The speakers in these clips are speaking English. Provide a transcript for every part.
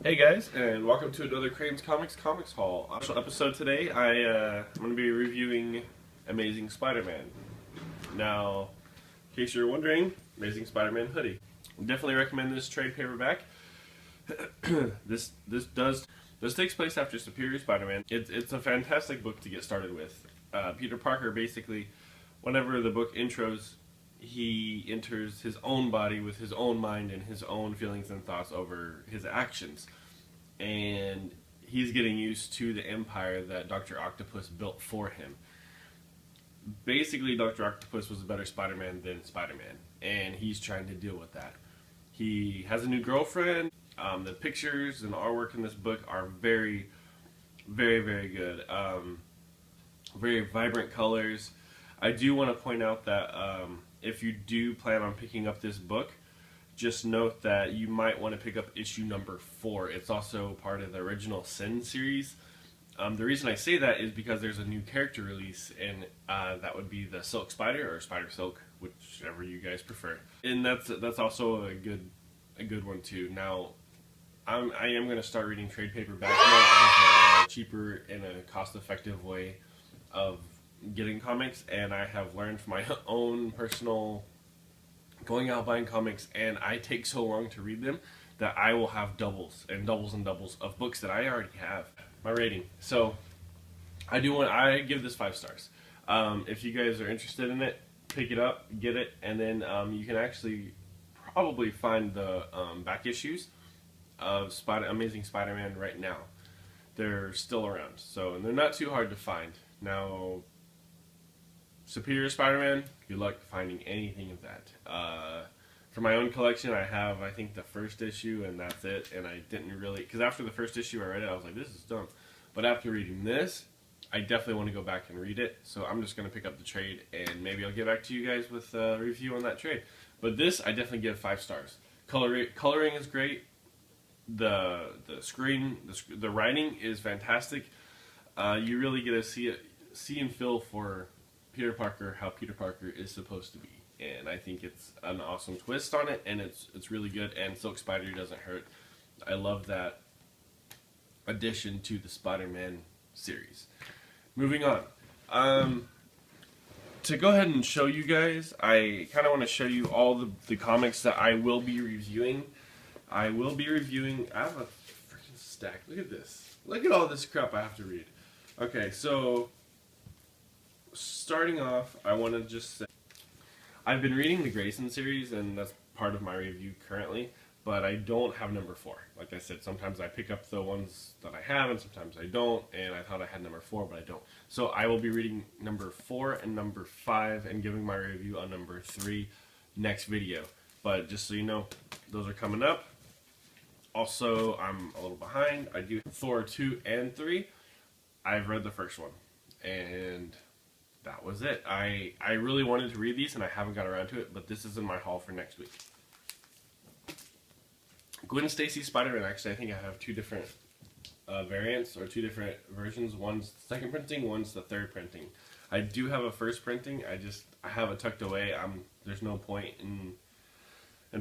Hey guys, and welcome to another Crane's Comics Haul. Special episode today. I'm going to be reviewing Amazing Spider-Man. Now, in case you're wondering, Amazing Spider-Man hoodie. Definitely recommend this trade paperback. This takes place after Superior Spider-Man. It's a fantastic book to get started with. Peter Parker basically, whenever the book intros, he enters his own body with his own mind and his own feelings and thoughts over his actions. And he's getting used to the empire that Dr. Octopus built for him. Basically, Dr. Octopus was a better Spider-Man than Spider-Man, and he's trying to deal with that. He has a new girlfriend. The pictures and artwork in this book are very, very, very good. Very vibrant colors. I do want to point out that if you do plan on picking up this book, just note that you might want to pick up issue number 4. It's also part of the original Sin series. The reason I say that is because there's a new character release, and that would be the Silk Spider or Spider Silk, whichever you guys prefer. And that's also a good one too. Now, I am going to start reading trade paperback now as a cheaper and a cost-effective way of getting comics, and I have learned from my own personal going out buying comics, and I take so long to read them that I will have doubles and doubles and doubles of books that I already have. My rating. So I give this 5 stars. If you guys are interested in it, pick it up, get it, and then you can actually probably find the back issues of Amazing Spider-Man right now. They're still around, and they're not too hard to find. Now, Superior Spider-Man, good luck finding anything of that. For my own collection, I have, I think, the first issue, and that's it. And I didn't really, because after the first issue I read it, I was like, this is dumb. But after reading this, I definitely want to go back and read it. So I'm just going to pick up the trade, and maybe I'll get back to you guys with a review on that trade. But this, I definitely give 5 stars. Coloring is great. The writing is fantastic. You really get to see and feel for Peter Parker, how Peter Parker is supposed to be, and I think it's an awesome twist on it, and it's really good. And Silk Spider doesn't hurt. I love that addition to the Spider-Man series. Moving on, to go ahead and show you guys, I kind of want to show you all the comics that I will be reviewing. I have a freaking stack. Look at this. Look at all this crap I have to read. Okay, so starting off, I want to just say, I've been reading the Grayson series, and that's part of my review currently, but I don't have number 4. Like I said, sometimes I pick up the ones that I have, and sometimes I don't, and I thought I had number 4, but I don't. So I will be reading number 4 and number 5, and giving my review on number 3 next video. But just so you know, those are coming up. Also, I'm a little behind. I do Thor 2 and 3. I've read the first one, and that was it. I really wanted to read these, and I haven't got around to it, but this is in my haul for next week. Gwen Stacy Spider-Man, actually, I think I have 2 different variants, or 2 different versions. One's the second printing, one's the third printing. I do have a first printing, I have it tucked away. There's no point in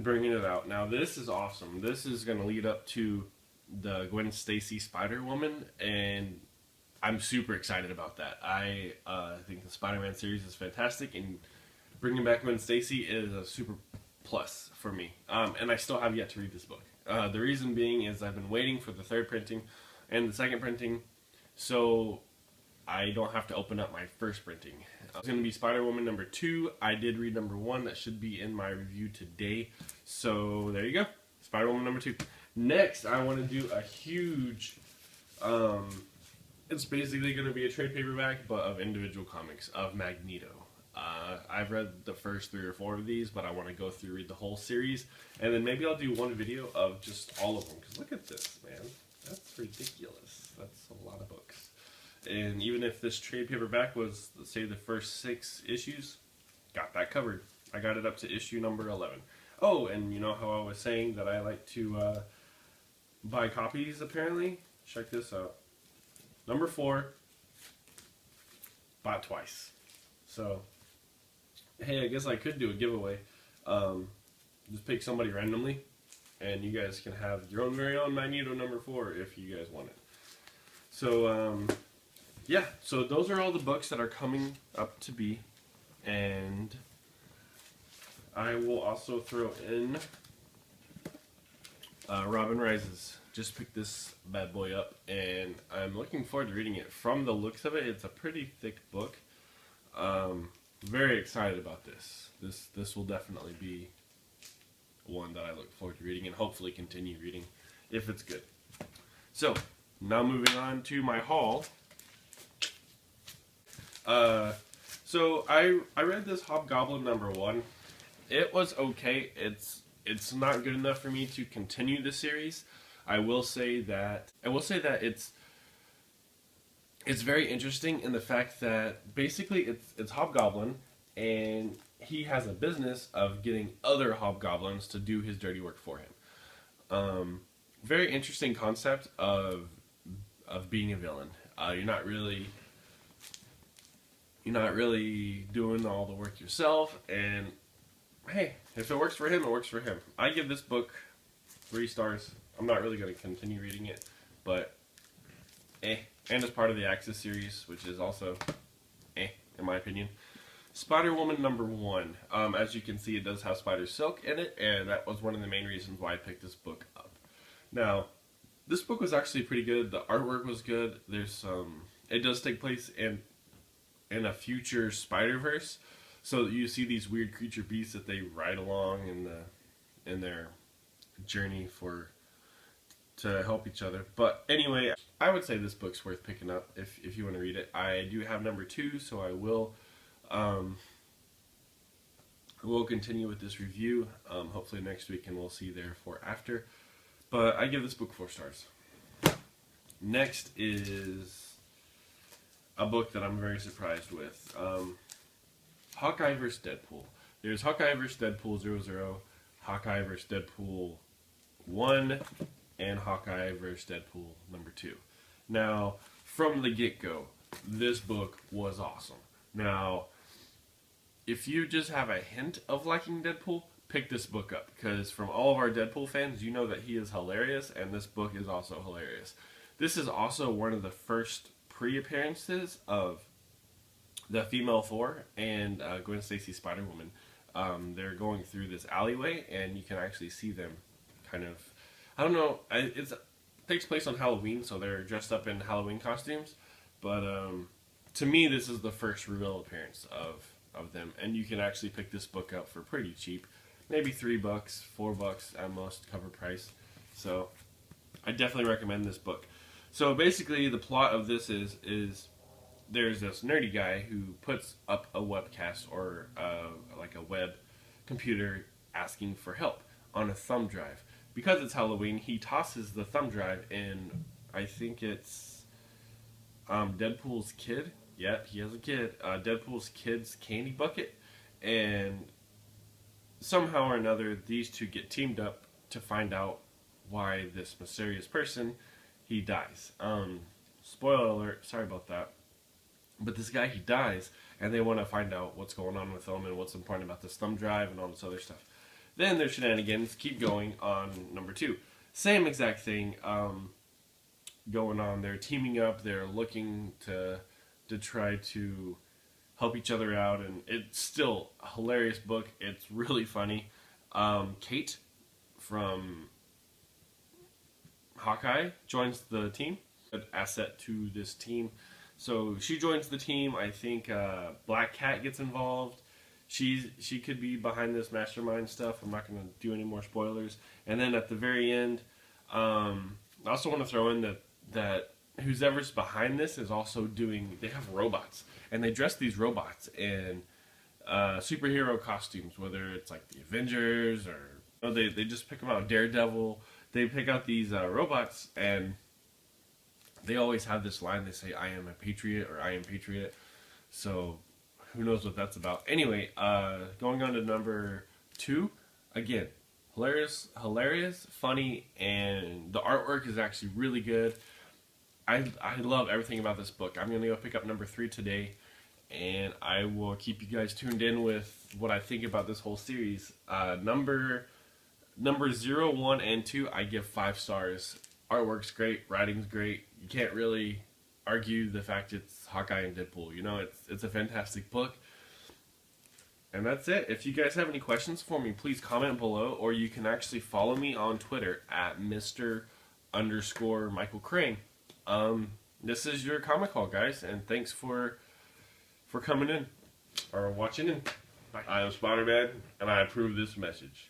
bringing it out. Now, this is awesome. This is going to lead up to the Gwen Stacy Spider-Woman, and I'm super excited about that. I think the Spider-Man series is fantastic, and bringing back Gwen Stacy is a super plus for me. And I still have yet to read this book. The reason being is I've been waiting for the third printing and the second printing, so I don't have to open up my first printing. It's going to be Spider-Woman number 2. I did read number 1. That should be in my review today. So there you go. Spider-Woman number 2. Next, I want to do a huge... it's basically going to be a trade paperback, but of individual comics, of Magneto. I've read the first 3 or 4 of these, but I want to go through, read the whole series, and then maybe I'll do one video of just all of them, because look at this, man. That's ridiculous. That's a lot of books. And even if this trade paperback was, let's say, the first 6 issues, got that covered. I got it up to issue number 11. Oh, and you know how I was saying that I like to buy copies, apparently? Check this out. Number 4, bought twice. So, hey, I guess I could do a giveaway. Just pick somebody randomly and you guys can have your own very own Magneto #4 if you guys want it. So yeah, so those are all the books that are coming up to be, and I will also throw in Robin Rises. Just picked this bad boy up, and I'm looking forward to reading it. From the looks of it, it's a pretty thick book. Very excited about this. This will definitely be one that I look forward to reading, and hopefully continue reading if it's good. So now moving on to my haul. So I read this Hobgoblin #1. It was okay. It's not good enough for me to continue the series. I will say that it's very interesting in the fact that basically it's Hobgoblin, and he has a business of getting other Hobgoblins to do his dirty work for him. Very interesting concept of being a villain. You're not really doing all the work yourself, and hey, if it works for him, it works for him. I give this book 3 stars. I'm not really going to continue reading it, but and it's part of the Axis series, which is also in my opinion. Spider-Woman #1. As you can see, it does have Spider Silk in it, and that was one of the main reasons why I picked this book up. Now, this book was actually pretty good. The artwork was good. There's it does take place in a future Spider-Verse, so you see these weird creature beasts that they ride along in their journey to help each other. But anyway, I would say this book's worth picking up if you want to read it. I do have #2, so I will continue with this review hopefully next week, and we'll see therefore after. But I give this book 4 stars. Next is a book that I'm very surprised with. Hawkeye vs. Deadpool. There's Hawkeye vs. Deadpool 00, Hawkeye vs. Deadpool 1, and Hawkeye vs. Deadpool #2. Now, from the get-go, this book was awesome. Now, if you just have a hint of liking Deadpool, pick this book up, because from all of our Deadpool fans, you know that he is hilarious, and this book is also hilarious. This is also one of the first pre-appearances of the female 4 and Gwen Stacy Spider-Woman. They're going through this alleyway, and you can actually see them kind of, I don't know, it takes place on Halloween, so they're dressed up in Halloween costumes, but to me, this is the first real appearance of them, and you can actually pick this book up for pretty cheap, maybe $3, $4 at most, cover price. So I definitely recommend this book. So basically, the plot of this is there's this nerdy guy who puts up a webcast or like a web computer asking for help on a thumb drive. Because it's Halloween, he tosses the thumb drive in, I think it's Deadpool's kid. Yeah, he has a kid. Deadpool's kid's candy bucket. And somehow or another, these two get teamed up to find out why this mysterious person, he dies. Spoiler alert, sorry about that. But this guy, he dies, and they want to find out what's going on with him and what's important about this thumb drive and all this other stuff. Then their shenanigans keep going on #2. Same exact thing going on. They're teaming up. They're looking to try to help each other out, and it's still a hilarious book. It's really funny. Kate from Hawkeye joins the team, an asset to this team. So she joins the team. I think Black Cat gets involved. She could be behind this mastermind stuff. I'm not going to do any more spoilers. And then at the very end, I also want to throw in that whoever's behind this is also doing. They have robots, and they dress these robots in superhero costumes, whether it's like the Avengers or they just pick them out. Daredevil. They pick out these robots, and they always have this line. They say, "I am a patriot," or "I am patriot." So who knows what that's about. Anyway, going on to #2, again, hilarious, funny, and the artwork is actually really good. I love everything about this book. I'm going to go pick up #3 today, and I will keep you guys tuned in with what I think about this whole series. number 0, 1, and 2, I give 5 stars. Artwork's great, writing's great. You can't really argue the fact it's Hawkeye and Deadpool. You know, it's a fantastic book. And that's it. If you guys have any questions for me, please comment below, or you can actually follow me on Twitter at Mr_Michael Crane. This is your comic haul, guys, and thanks for coming in or watching in. I am Spider-Man, and I approve this message.